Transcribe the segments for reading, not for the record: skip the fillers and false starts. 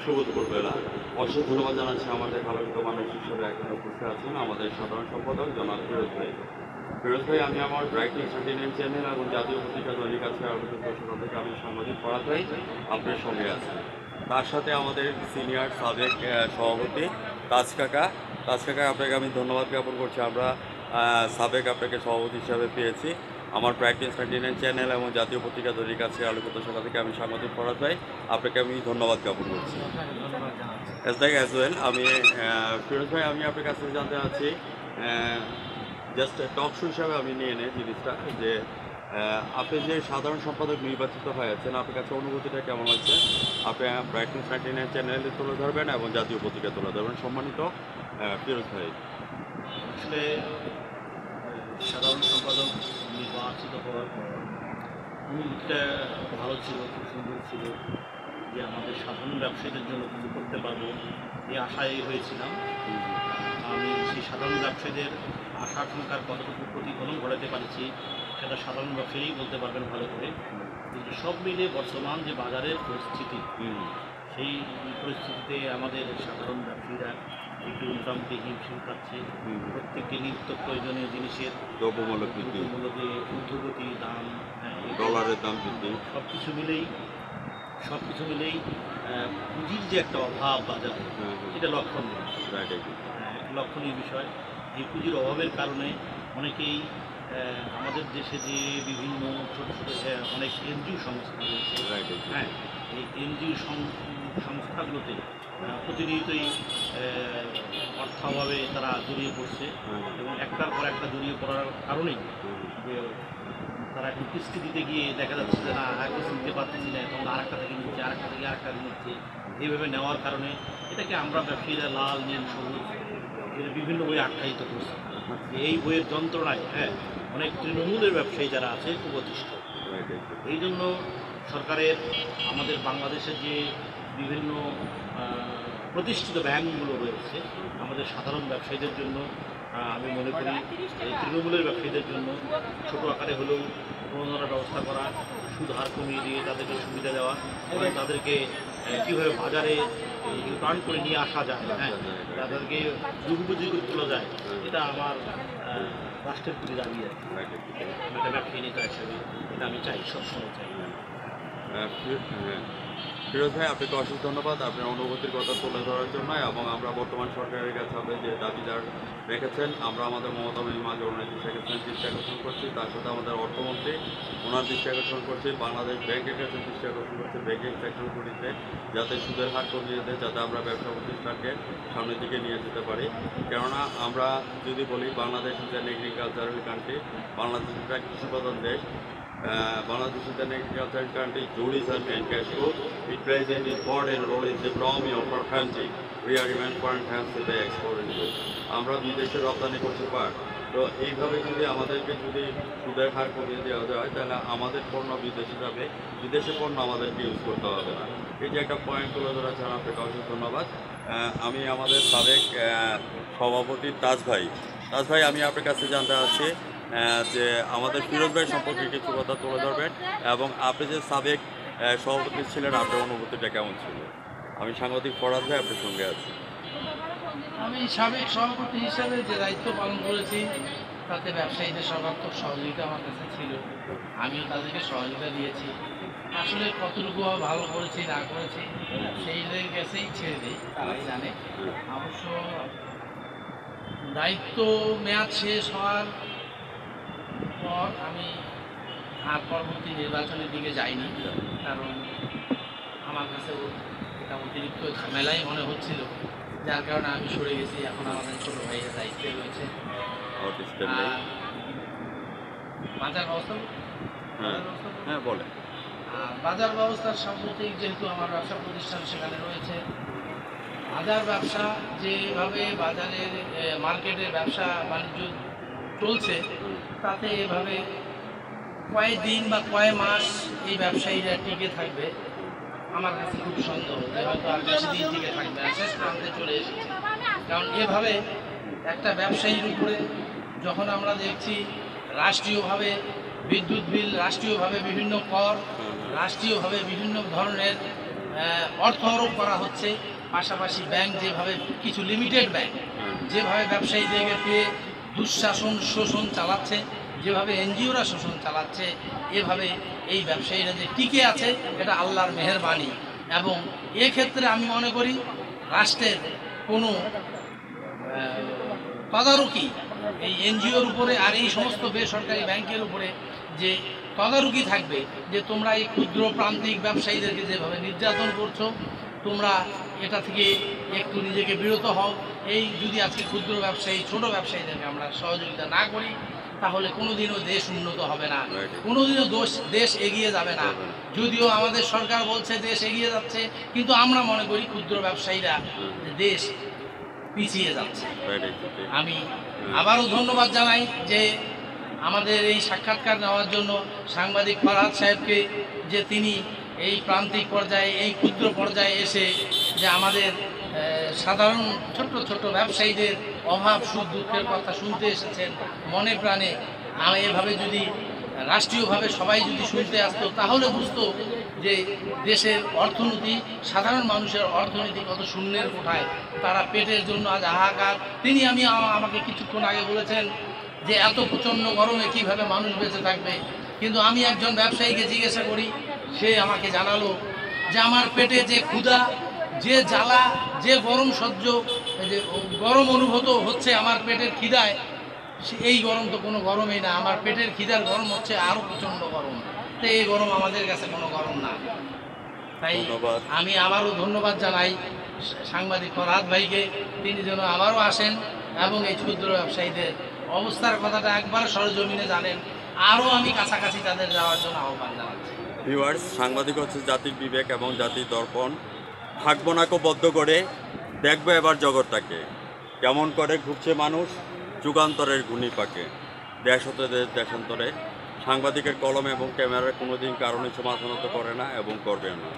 শুভ দুপুরবেলা। অশেষ ধন্যবাদ জানাচ্ছি আমাদের আলোকিত মানুষ হিসেবে এখানে উপস্থিত আছেন আমাদের সাধারণ সম্পাদক জনাব ফিরোজ ভাই। ফিরোজ ভাই, আমি আমার ব্রাইটনিং 39 চ্যানেল এবং জাতীয় পত্রিকা দৈনিক আছে আলোকিত সেখান থেকে আমি সাংবাদিক পড়া ভাই আপনার সঙ্গে আছি। তার সাথে আমাদের সিনিয়র সাবেক সভাপতি তাজ কাকা। তাজ কাকা, আপনাকে আমি ধন্যবাদ জ্ঞাপন করছি। আমরা সাবেক আপনাকে সভাপতি হিসাবে পেয়েছি। আমার প্র্যাকটিস 39 চ্যানেল এবং জাতীয় পত্রিকা দৈনিক আছে আলোকিত সেখান থেকে আমি সাংবাদিক পড়া ভাই আপনাকে আমি ধন্যবাদ জ্ঞাপন করছি। অ্যাজ ওয়েল আমি ফিরোজ ভাই, আমি আপনার কাছে জানতে চাচ্ছি, জাস্ট টক শো হিসাবে আমি নিয়ে নেই জিনিসটা, যে আপনি যে সাধারণ সম্পাদক নির্বাচিত হয়েছেন, আপনার কাছে অনুভূতিটা কেমন হচ্ছে? আপনি ব্রাইটনিং 39 চ্যানেলে তুলে ধরবেন এবং জাতীয় পত্রিকা তুলে ধরবেন। সম্মানিত ফিরোজ ভাই, আসলে সাধারণ সম্পাদক নির্বাচিত হওয়ার পর অনুভূতিটা ভালো ছিল, খুব সুন্দর ছিল, যে আমাদের সাধারণ ব্যবসায়ীদের জন্য কিছু করতে পারবো এই আশায় হয়েছিলাম। আমি সেই সাধারণ ব্যবসায়ীদের আশা আকাঙ্ক্ষার কতটুকু প্রতিফলন ঘটাতে পারছি সেটা সাধারণ ব্যবসায়ী বলতে পারবেন ভালো করে। কিন্তু সব মিলে বর্তমান যে বাজারের পরিস্থিতি, সেই পরিস্থিতিতে আমাদের সাধারণ ব্যবসায়ীরা একটু মোটামুটি হিমশিম খাচ্ছে। প্রত্যেকটি নিত্য প্রয়োজনীয় জিনিসের দ্রব্যমূল্য বৃদ্ধি, যে ঊর্ধ্বগতি দাম, ডলারের দাম বৃদ্ধি, সব কিছু মিলেই পুঁজির যে একটা অভাব বাজারে, এটা লক্ষণীয়, লক্ষণীয় বিষয়। এই পুঁজির অভাবের কারণে অনেকেই আমাদের দেশে যে বিভিন্ন ছোটো ছোটো অনেক এনজিও সংস্থা রয়েছে, হ্যাঁ, এই এনজিও সংস্থাগুলোতে প্রতিনিয়তই অর্থাভাবে তারা জড়িয়ে পড়ছে এবং একটার পর একটা জড়িয়ে পড়ার কারণেই যে তারা এখন কিস্তি দিতে গিয়ে দেখা যাচ্ছে যে না, কিস্তি দিতে পারতেছি না, তখন আরেকটা থেকে নিচ্ছে, আরেকটা থেকে আরেকটা নিচ্ছে। এইভাবে নেওয়ার কারণে এটাকে আমরা ব্যবসায়ীরা লাল নীল সবুজ এটা বিভিন্ন বই আখ্যায়িত করছি। এই বইয়ের যন্ত্রণায় অনেক তৃণমূলের ব্যবসায়ী যারা আছে খুব অতিষ্ঠ। এই জন্য সরকারের আমাদের বাংলাদেশের যে বিভিন্ন প্রতিষ্ঠিত ব্যাংকগুলো রয়েছে আমাদের সাধারণ ব্যবসায়ীদের জন্য, আমি মনে করি এই তৃণমূলের ব্যবসায়ীদের জন্য ছোটো আকারে হলেও প্রণোদনার ব্যবস্থা করা, সুদ হার কমিয়ে দিয়ে তাদেরকে সুবিধা দেওয়া এবং তাদেরকে কীভাবে বাজারে টার্ন করে নিয়ে আসা যায়, তাদেরকে দুর্বুদ্ধি করে তোলা যায়, এটা আমার রাষ্ট্রের প্রতি দাবি আর কি। একটা ব্যবসায়ী নেতা হিসেবে এটা আমি চাই, সবসময় চাই। ফিরোজ ভাই, আপনাকে অশেষ ধন্যবাদ আপনার অনুভূতির কথা তুলে ধরার জন্য। এবং আমরা বর্তমান সরকারের কাছে আপনি যে দাবিদার রেখেছেন, আমরা আমাদের মমতা মাঝে ওনার দৃষ্টি আকর্ষণ করছি, তার সাথে আমাদের অর্থমন্ত্রী ওনার দৃষ্টি আকর্ষণ করছি, বাংলাদেশ ব্যাংকের কাছে দৃষ্টি আকর্ষণ করছে ব্যাংকিং সেক্টরগুলিতে যাতে সুদের হার কমিয়ে দেয়, যাতে আমরা ব্যবসা প্রতিষ্ঠানকে সামনের দিকে নিয়ে যেতে পারি। কেননা আমরা যদি বলি Bangladesh is an agricultural country, Bangladesh একটা কৃষিপ্রধান দেশ। Bangladesh is an agricultural country, tourism and cash flow. It plays an important role in the economy of our country. We are even foreign currency by exporting goods. আমরা বিদেশে রপ্তানি করতে পারি। তো এইভাবে যদি আমাদেরকে যদি সুদের হার কমিয়ে দেওয়া যায়, তাহলে আমাদের পণ্য বিদেশে যাবে, বিদেশি পণ্য আমাদেরকে ইউজ করতে হবে না। এই যে একটা পয়েন্ট তুলে ধরেছেন, আপনাকে অশেষ ধন্যবাদ। আমি আমাদের সাবেক সভাপতি তাজ ভাই, আমি আপনার কাছে জানতে চাচ্ছি যে আমাদের ফিরোজ ভাই সম্পর্কে কিছু কথা তুলে ধরবেন এবং আপনি যে সাবেক সভাপতি ছিলেন, আপনার অনুভূতিটা কেমন ছিল? আমি সাংবাদিক ফরাদ ভাই আপনার সঙ্গে আছি। আমি সাবেক সভাপতি হিসাবে যে দায়িত্ব পালন করেছি তাতে ব্যবসায়ীদের সর্বাত্মক সহযোগিতা আমার কাছে ছিল, আমিও তাদেরকে সহযোগিতা দিয়েছি। আসলে কতটুকু ভালো করেছি না করেছি সেইদের কাছেই ছেড়ে দিই, তারাই জানে। অবশ্য দায়িত্ব মেয়াদ শেষ হওয়ার পর আমি আর পরবর্তী নির্বাচনের দিকে যাইনি, কারণ আমার কাছে এটা অতিরিক্ত ঝামেলাই মনে হচ্ছিল, যার কারণে আমি সরে গেছি। এখন আমাদের ছোটো ভাইয়ের দায়িত্বে রয়েছে। বাজার ব্যবস্থা বলে বাজার ব্যবস্থার সাম্প্রতিক যেহেতু আমার ব্যবসা প্রতিষ্ঠান সেখানে রয়েছে, বাজার ব্যবসা যেভাবে বাজারের মার্কেটের ব্যবসা বাণিজ্য চলছে তাতে এভাবে কয়েকদিন বা কয়েক মাস এই ব্যবসায়ীরা টিকে থাকবে আমার কাছে খুব সন্দেহ, যে হয়তো আর বেশি দিন টিকে থাকবে না, শেষ প্রান্তে চলে এসেছে। কারণ এভাবে একটা ব্যবসায়ীর উপরে যখন আমরা দেখছি রাষ্ট্রীয়ভাবে বিদ্যুৎ বিল, রাষ্ট্রীয়ভাবে বিভিন্ন কর, রাষ্ট্রীয়ভাবে বিভিন্ন ধরনের অর্থ আরোপ করা হচ্ছে, পাশাপাশি ব্যাংক যেভাবে কিছু লিমিটেড ব্যাংক যেভাবে ব্যবসায়ীদেরকে পেয়ে দুঃশাসন শোষণ চালাচ্ছে, যেভাবে এনজিওরা শোষণ চালাচ্ছে, এভাবে এই ব্যবসায়ীরা যে টিকে আছে এটা আল্লাহর মেহেরবানি। এবং এক্ষেত্রে আমি মনে করি রাষ্ট্রের কোনো তদারকি এই এনজিওর উপরে আর এই সমস্ত বেসরকারি ব্যাংকের উপরে যে তদারকি থাকবে, যে তোমরা এই ক্ষুদ্র প্রান্তিক ব্যবসায়ীদেরকে যেভাবে নির্যাতন করছো, তোমরা এটা থেকে একটু নিজেকে বিরত হও। এই যদি আজকে ক্ষুদ্র ব্যবসায়ী ছোট ব্যবসায়ীদেরকে আমরা সহযোগিতা না করি, তাহলে কোনোদিনও দেশ উন্নত হবে না, কোনোদিনও দেশ এগিয়ে যাবে না। যদিও আমাদের সরকার বলছে দেশ এগিয়ে যাচ্ছে, কিন্তু আমরা মনে করি ক্ষুদ্র ব্যবসায়ীরা দেশ পিছিয়ে যাচ্ছে। আমি আবারও ধন্যবাদ জানাই যে আমাদের এই সাক্ষাৎকার নেওয়ার জন্য সাংবাদিক ফরহাদ সাহেবকে, যে তিনি এই প্রান্তিক পর্যায়ে এই ক্ষুদ্র পর্যায়ে এসে যে আমাদের সাধারণ ছোট্ট ছোট্ট ব্যবসায়ীদের অভাব সুখ দুঃখের কথা শুনতে এসেছেন মনে প্রাণে। এভাবে যদি রাষ্ট্রীয়ভাবে সবাই যদি শুনতে আসতো তাহলে বুঝতো যে দেশের অর্থনীতি, সাধারণ মানুষের অর্থনীতি কত শূন্যের কোঠায়, তারা পেটের জন্য আজ হাহাকার। তিনি আমাকে কিছুক্ষণ আগে বলেছেন যে এত প্রচণ্ড গরমে কীভাবে মানুষ বেঁচে থাকবে, কিন্তু আমি একজন ব্যবসায়ীকে জিজ্ঞাসা করি, সে আমাকে জানালো যে আমার পেটে যে ক্ষুধা, যে জ্বালা, যে গরম সহ্য, যে গরম অনুভূত হচ্ছে আমার পেটের খিদায়, এই গরম তো কোনো গরমই না, আমার পেটের খিদার গরম হচ্ছে আরও প্রচণ্ড গরম। তো এই গরম আমাদের কাছে কোনো গরম না। তাই আমি আবারও ধন্যবাদ জানাই সাংবাদিক ফরহাদ ভাইকে, তিনি যেন আবারও আসেন এবং এই ক্ষুদ্র ব্যবসায়ীদের অবস্থার কথাটা একবার সরজমিনে জানেন। আরও আমি কাছাকাছি তাদের যাওয়ার জন্য আহ্বান জানাচ্ছি। ভিউয়ার্স, সাংবাদিক হচ্ছে জাতির বিবেক এবং জাতির দর্পণ। থাকবো না বদ্ধ করে, দেখবো এবার জগৎটাকে কেমন করে ঘুরছে মানুষ যুগান্তরের ঘূর্ণিপাকে। দেশ হতে দেশান্তরে সাংবাদিকের কলম এবং ক্যামেরার কোনোদিন কারণ হিসেবে মাথা নত করে না এবং করবেন না।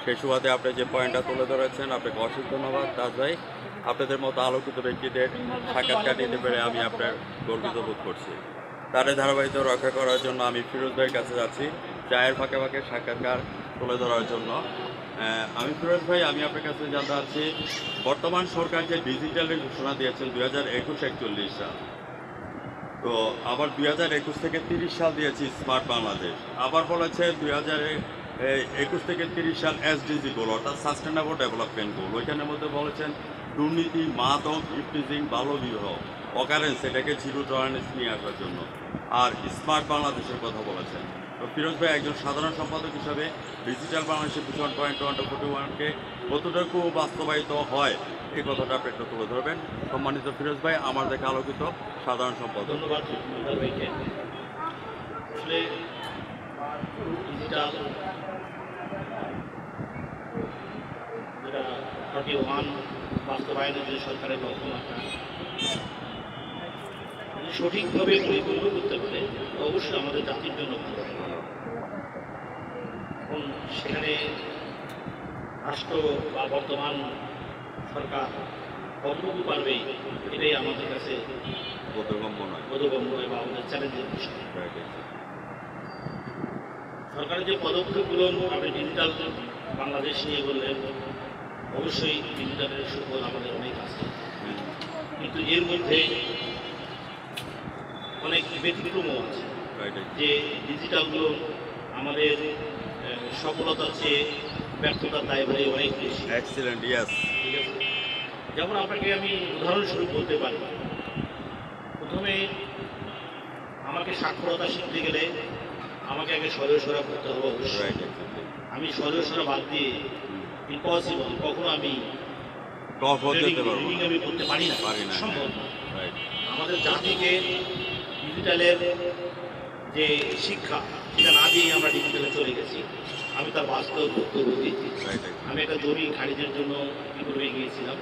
সেই সুবাদে আপনি যে পয়েন্টটা তুলে ধরেছেন, আপনাকে অশেষ ধন্যবাদ তাজ ভাই। আপনাদের মতো আলোকিত ব্যক্তিদের সাক্ষাৎকার নিতে পেরে আমি আপনার গর্বিত বোধ করছি। তার ধারাবাহিকতা রক্ষা করার জন্য আমি ফিরোজ ভাইয়ের কাছে যাচ্ছি চায়ের ফাঁকে ফাঁকে সাক্ষাৎকার তুলে ধরার জন্য। আমি ফিরোজ ভাই, আমি আপনার কাছে জানতে চাচ্ছি, বর্তমান সরকার যে ডিজিটালের ঘোষণা দিয়েছেন 2021-41 সাল, তো আবার 2021 থেকে 30 সাল দিয়েছি স্মার্ট বাংলাদেশ, আবার বলেছে 2021 থেকে 30 সাল এসডিজি গোল, অর্থাৎ সাস্টেনেবল ডেভেলপমেন্ট গোল। ওইখানের মধ্যে বলেছেন দুর্নীতি, মাদক, ইফটিজিং, বাল্যবিবাহ, অকারেন্স, এটাকে জিরো টলারেন্স নিয়ে আসার জন্য, আর স্মার্ট বাংলাদেশের কথা বলেছেন। তো ফিরোজ ভাই, একজন সাধারণ সম্পাদক হিসাবে ডিজিটাল বাংলাদেশের ভিশন পয়েন্ট 2041-কে কতটুকু বাস্তবায়িত হয় এই কথাটা আপনি একটু তুলে ধরবেন। সম্মানিত ফিরোজ ভাই, আমার দেখা আলোকিত সাধারণ সম্পাদক। ধন্যবাদ ভাইকে। আসলে ডিজিটাল যেটা 41 বাস্তবায়নের যে সরকারের লক্ষ্যমাত্রা সঠিকভাবে পরিপূর্ণ করতে পারে, অবশ্যই আমাদের জাতির জন্য ভালো। এখন সেখানে রাষ্ট্র বা বর্তমান সরকার কতটুকু পারবে, এটাই আমাদের কাছে বোধগম্য নয় বা আমাদের চ্যালেঞ্জের বিষয়। সরকারের যে পদক্ষেপগুলো আপনি ডিজিটাল বাংলাদেশ নিয়ে বললেন, অবশ্যই ডিজিটালের সুফল আমাদের অনেক আছে, কিন্তু এর মধ্যে অনেক ব্যতিক্রমও আছে। যে ডিজিটালগুলো আমাদের সফলতার চেয়ে ব্যর্থতার দায়ভারে অনেক বেশি। Excellent, yes. ঠিক আছে, যেমন আপনাকে আমি উদাহরণস্বরূপ বলতে পারি, প্রথমে আমাকে সাক্ষরতা শিখতে গেলে আমাকে আগে সদস্যরা করতে হবে অবশ্যই। আমি সদস্যরা বাদ দিয়ে ইম্পসিবল, কখনো আমি আমি করতে পারি না, সম্ভব না। আমাদের জাতিকে ডিজিটালের যে শিক্ষা, সেটা না দিয়ে আমরা ডিজিটালে চলে গেছি। আমি তার বাস্তব বক্তব্য দিয়েছি। আমি একটা জমি খারিজের জন্য ইউরোপে গিয়েছিলাম,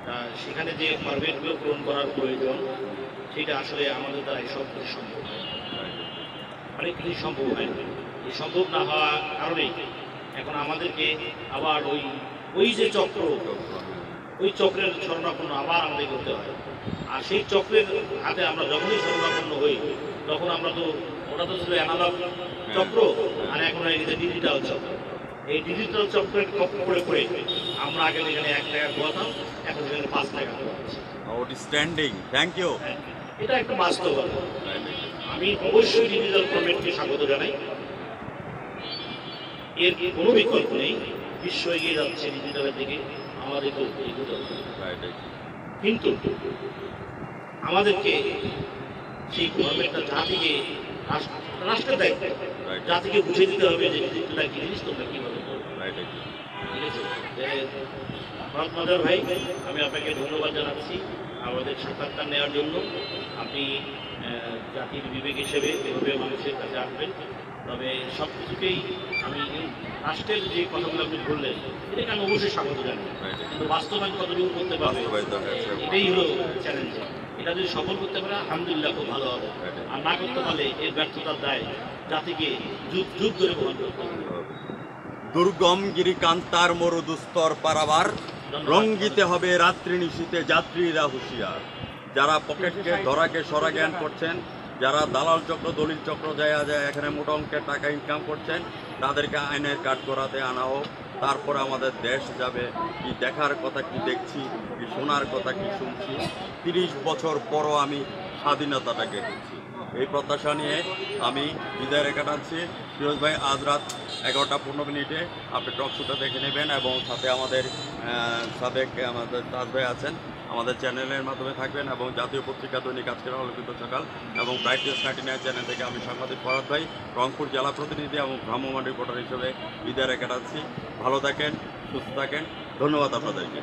তা সেখানে যে ফরম্যাটগুলো পূরণ করার প্রয়োজন, সেটা আসলে আমাদের দ্বারা সব কিছু সম্ভব হয়, অনেক কিছু সম্ভব হয়। এই সম্ভব না হওয়ার কারণেই এখন আমাদেরকে আবার ওই যে চক্র, ওই চক্রের শরণাপন্ন আবার আমাদের করতে হয়। আর সেই চক্রের হাতে আমরা যখনই শরণাপন্ন হই, তখন আমরা তো, ওটা তো ছিল অ্যানালগ চক্র, আর এখন এটা ডিজিটাল চক্র। এই ডিজিটাল চক্রের করে করে আমরা আগে যেখানে 1 টাকা খোয়াতাম এখন সেখানে 5 টাকা খোয়াচ্ছি। Outstanding, thank you. এটা একটা বাস্তবতা। আমি অবশ্যই ডিজিটাল ফরম্যাটকে স্বাগত জানাই, এর কোনো বিকল্প নেই। বিশ্ব এগিয়ে যাচ্ছে ডিজিটালের দিকে, আমাদেরকেও এগোতে হবে। কিন্তু আমাদেরকে সেই ফরম্যাটটা জাতিকে রাষ্ট্রের দায়িত্ব জাতিকে বুঝে দিতে হবে যে ডিজিটালটা কি জিনিস, তোমরা কীভাবে করবে। ঠিক আছে, ভারত মাদার ভাই, আমি আপনাকে ধন্যবাদ জানাচ্ছি আমাদের সাক্ষাৎকার নেওয়ার জন্য। আপনি জাতির বিবেক হিসেবে এভাবে মানুষের কাছে আসবেন। তবে সব কিছুকেই আমি রাষ্ট্রের যে কথাগুলো আপনি বললেন এটাকে আমি অবশ্যই স্বাগত জানাই, কিন্তু বাস্তবায়ন কতটুকু করতে পারবে এটাই হলো চ্যালেঞ্জ। এটা যদি সফল করতে পারে আলহামদুলিল্লাহ খুব ভালো হবে, আর না করতে পারলে এর ব্যর্থতার দায় জাতিকে যুগ যুগ ধরে বহন করতে হবে। দুর্গম গিরি কান্তার মরু দুস্তর পারাবার, রঙ্গিতে হবে রাত্রি নিশীতে যাত্রীরা হুঁশিয়ার। যারা পকেটকে ধরাকে সরা জ্ঞান করছেন, যারা দালাল চক্র দলিল চক্র যায় এখানে মোটা অঙ্কের টাকা ইনকাম করছেন, তাদেরকে আইনের কাঠগড়াতে আনা হোক। তারপরে আমাদের দেশ যাবে। কি দেখার কথা কি দেখছি, কি শোনার কথা কি শুনছি। 30 বছর পরও আমি স্বাধীনতাটাকে দেখছি। এই প্রত্যাশা নিয়ে আমি বিদায় রেখে টানছি। ফিরোজ ভাই, আজ রাত 11:15 আপনি টক শোটা দেখে নেবেন, এবং সাথে আমাদের তাজ ভাই আছেন, আমাদের চ্যানেলের মাধ্যমে থাকবেন, এবং জাতীয় পত্রিকা দৈনিক আজকের আলোকিত সকাল এবং ব্রাইট নিউজ 99 চ্যানেল থেকে আমি সাংবাদিক ফরহাদ ভাই, রংপুর জেলা প্রতিনিধি এবং ভ্রাম্যমাণ রিপোর্টার হিসেবে বিদায় রেখে টানছি। ভালো থাকেন, সুস্থ থাকেন, ধন্যবাদ আপনাদেরকে।